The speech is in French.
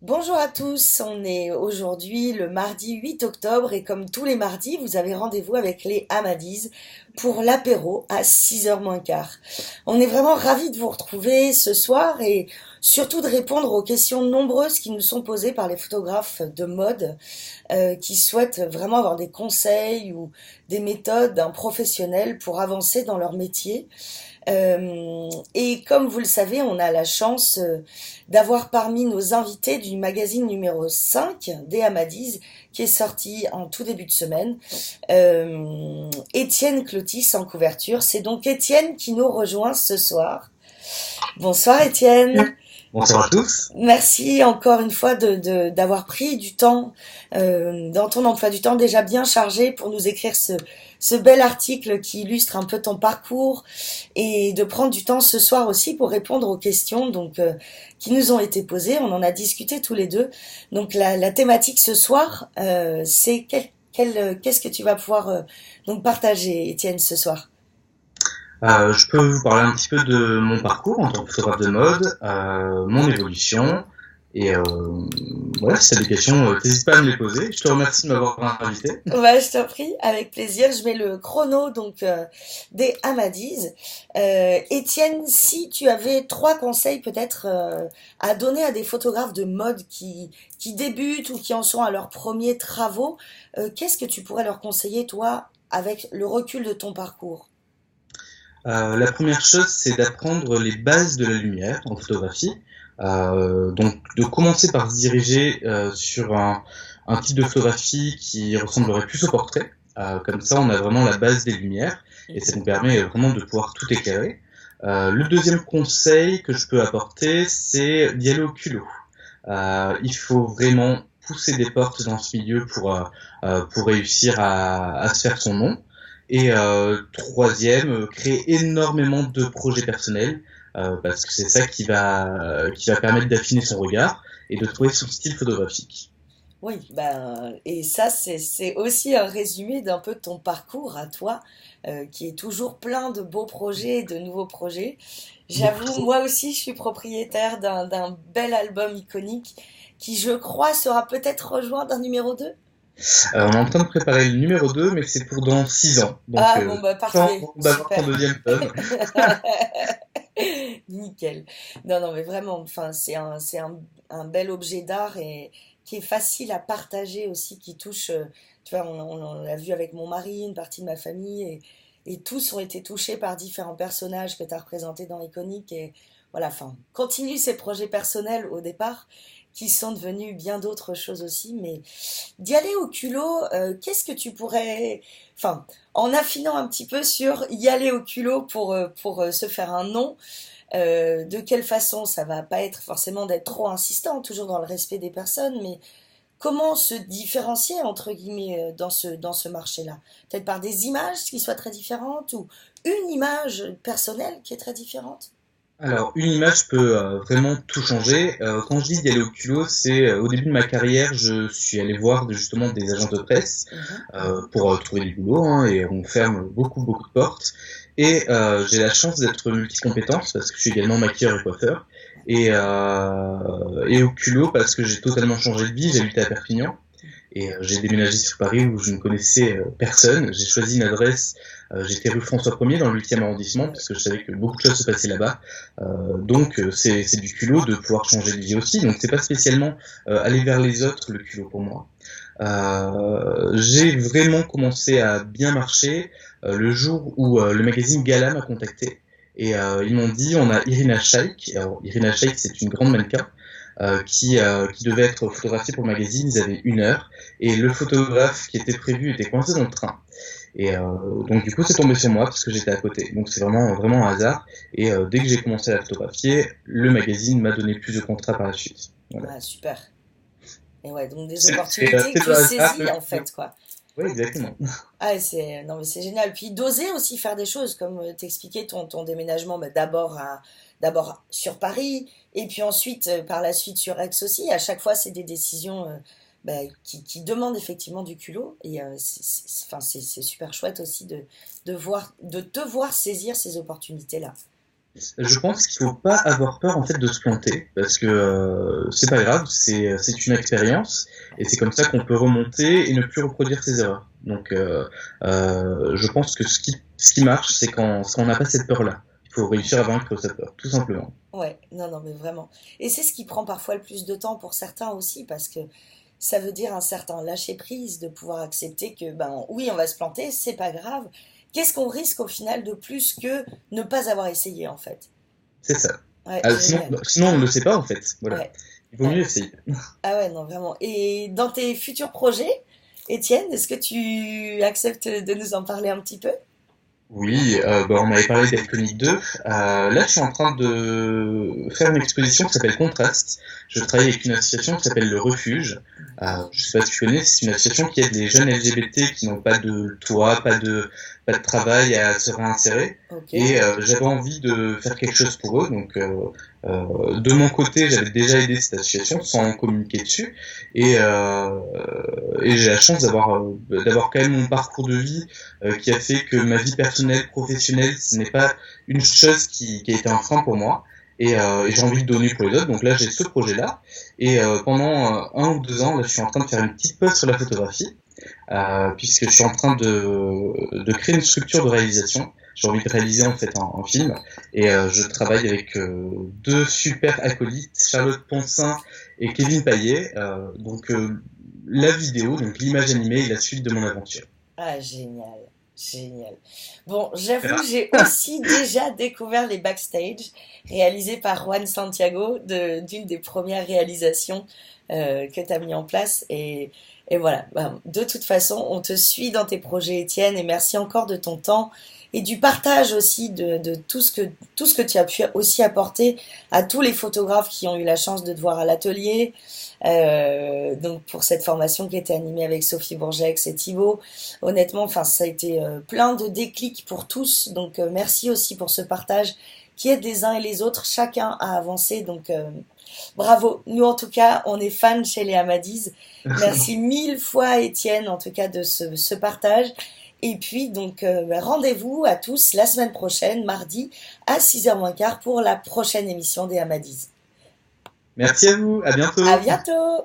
Bonjour à tous, on est aujourd'hui le mardi 8 octobre et comme tous les mardis, vous avez rendez-vous avec les Amadis pour l'apéro à 6h moins quart. On est vraiment ravis de vous retrouver ce soir et surtout de répondre aux questions nombreuses qui nous sont posées par les photographes de mode qui souhaitent vraiment avoir des conseils ou des méthodes d'un professionnel pour avancer dans leur métier. Et comme vous le savez, on a la chance d'avoir parmi nos invités du magazine numéro 5 des Amadis, qui est sorti en tout début de semaine, Étienne Clotis en couverture. C'est donc Étienne qui nous rejoint ce soir. Bonsoir Étienne. Bonsoir à tous. Merci encore une fois d'avoir pris du temps dans ton emploi du temps déjà bien chargé pour nous écrire ce bel article qui illustre un peu ton parcours et de prendre du temps ce soir aussi pour répondre aux questions qui nous ont été posées. On en a discuté tous les deux. Donc la thématique ce soir, c'est qu'est-ce que tu vas pouvoir donc partager, Étienne, ce soir? Je peux vous parler un petit peu de mon parcours en tant que photographe de mode, mon évolution, et voilà, si tu as des questions, n'hésite pas à me les poser. Je te remercie de m'avoir invité. Ouais, je t'en prie, avec plaisir. Je mets le chrono des Amadis. Étienne, si tu avais trois conseils peut-être à donner à des photographes de mode qui débutent ou qui en sont à leurs premiers travaux, qu'est-ce que tu pourrais leur conseiller, toi, avec le recul de ton parcours? La première chose, c'est d'apprendre les bases de la lumière en photographie. Donc, de commencer par se diriger sur un type de photographie qui ressemblerait plus au portrait. Comme ça, on a vraiment la base des lumières et ça nous permet vraiment de pouvoir tout éclairer. Le deuxième conseil que je peux apporter, c'est d'y aller au culot. Il faut vraiment pousser des portes dans ce milieu pour réussir à se faire son nom. Et troisième, créer énormément de projets personnels, parce que c'est ça qui va permettre d'affiner son regard et de trouver son style photographique. Oui, ben, et ça, c'est aussi un résumé d'un peu de ton parcours à toi, qui est toujours plein de beaux projets et de nouveaux projets. Beaucoup J'avoue, trop. moi aussi, je suis propriétaire d'un bel album iconique qui, je crois, sera peut-être rejoint d'un numéro 2. On est en train de préparer le numéro 2, mais c'est pour dans 6 ans. Donc, Ah bon, bah temps parfait, d'avoir ton super. deuxième tome. Nickel. Non, non, mais vraiment, enfin, un bel objet d'art et qui est facile à partager aussi, qui touche, tu vois, on l'a vu avec mon mari, une partie de ma famille, et tous ont été touchés par différents personnages que tu as représentés dans Iconique. Et voilà, enfin, continue ces projets personnels au départ, qui sont devenus bien d'autres choses aussi, mais d'y aller au culot, qu'est-ce que tu pourrais, enfin, en affinant un petit peu sur y aller au culot pour se faire un nom, de quelle façon ça va pas être forcément d'être trop insistant, toujours dans le respect des personnes, mais comment se différencier entre guillemets dans ce marché-là? Peut-être par des images qui soient très différentes ou une image personnelle qui est très différente? Alors, une image peut vraiment tout changer. Quand je dis d'y aller au culot, c'est au début de ma carrière, je suis allé voir justement des agences de presse Mhm. pour trouver du boulot, hein, et on ferme beaucoup de portes. Et j'ai la chance d'être multi-compétence parce que je suis également maquilleur et coiffeur. Et au culot parce que j'ai totalement changé de vie. J'habitais à Perpignan et j'ai déménagé sur Paris où je ne connaissais personne. J'ai choisi une adresse, j'étais rue François 1er dans le 8e arrondissement parce que je savais que beaucoup de choses se passaient là-bas. Donc c'est du culot de pouvoir changer de vie aussi. Donc c'est pas spécialement aller vers les autres le culot pour moi. J'ai vraiment commencé à bien marcher le jour où le magazine Gala m'a contacté. Et ils m'ont dit, on a Irina Shayk. Alors, Irina Shayk, c'est une grande mannequin qui devait être photographiée pour le magazine. Ils avaient 1 heure. Et le photographe qui était prévu était coincé dans le train. Et donc du coup, c'est tombé sur moi parce que j'étais à côté. Donc c'est vraiment un hasard. Et dès que j'ai commencé à la photographier, le magazine m'a donné plus de contrats par la suite. Voilà. Ouais, super. Et ouais, donc des C'est opportunités que c'est tu le hasard. saisis en fait, quoi. Oui, exactement. Ah, c'est non mais c'est génial. Puis d'oser aussi faire des choses, comme t'expliquais ton déménagement, bah, d'abord sur Paris, et puis ensuite par la suite sur Aix aussi. À chaque fois, c'est des décisions bah, qui demandent effectivement du culot. Et enfin, c'est super chouette aussi de te voir saisir ces opportunités-là. Je pense qu'il faut pas avoir peur en fait de se planter parce que c'est pas grave, c'est une expérience et c'est comme ça qu'on peut remonter et ne plus reproduire ses erreurs. Donc je pense que ce qui marche c'est quand on n'a pas cette peur-là. Il faut réussir à vaincre cette peur, tout simplement. Ouais, non, non, mais vraiment. Et c'est ce qui prend parfois le plus de temps pour certains aussi, parce que ça veut dire un certain lâcher prise, de pouvoir accepter que, ben oui, on va se planter, c'est pas grave. Qu'est-ce qu'on risque au final de plus que ne pas avoir essayé en fait? C'est ça. Ouais, Sinon, génial. sinon on ne le sait pas en fait. Voilà. Ouais, Il vaut ouais. mieux essayer. Ah ouais, non, vraiment. Et dans tes futurs projets, Étienne, est-ce que tu acceptes de nous en parler un petit peu? Oui, on avait parlé d'Alcoonic 2. Là, je suis en train de faire une exposition qui s'appelle Contraste. Je travaille avec une association qui s'appelle Le Refuge. Je sais pas si tu connais, c'est une association qui aide les jeunes LGBT qui n'ont pas de toit, pas de travail à se réinsérer. Ok. Et j'avais envie de faire quelque chose pour eux. Donc, de mon côté, j'avais déjà aidé cette association sans communiquer dessus. Et, euh, et j'ai la chance d'avoir quand même mon parcours de vie qui a fait que ma vie personnelle, professionnelle, ce n'est pas une chose qui a été un frein pour moi. Et j'ai envie de donner pour les autres. Donc là, j'ai ce projet-là. Et pendant 1 ou 2 ans, là, je suis en train de faire une petite pause sur la photographie, puisque je suis en train de créer une structure de réalisation. J'ai envie de réaliser en fait un film. Et je travaille avec deux super acolytes, Charlotte Poncin et Kevin Payet. Donc la vidéo, donc l'image animée est la suite de mon aventure. Ah, génial, génial. Bon, j'avoue, j'ai aussi déjà découvert les backstage réalisés par Juan Santiago d'une des premières réalisations que tu as mis en place. Et voilà, ben, de toute façon, on te suit dans tes projets, Étienne, et merci encore de ton temps et du partage aussi de tout ce que tu as pu aussi apporter à tous les photographes qui ont eu la chance de te voir à l'atelier. Donc pour cette formation qui était animée avec Sophie Bourgex et Thibaut. Honnêtement, enfin, ça a été plein de déclics pour tous. Donc merci aussi pour ce partage qui aide les uns et les autres, chacun à avancer. Donc bravo. Nous en tout cas, on est fans chez les Amadis. Merci mille fois Étienne en tout cas de ce partage. Et puis donc rendez-vous à tous la semaine prochaine, mardi à 6h moins quart pour la prochaine émission des Amadis. Merci à vous, à À bientôt. bientôt!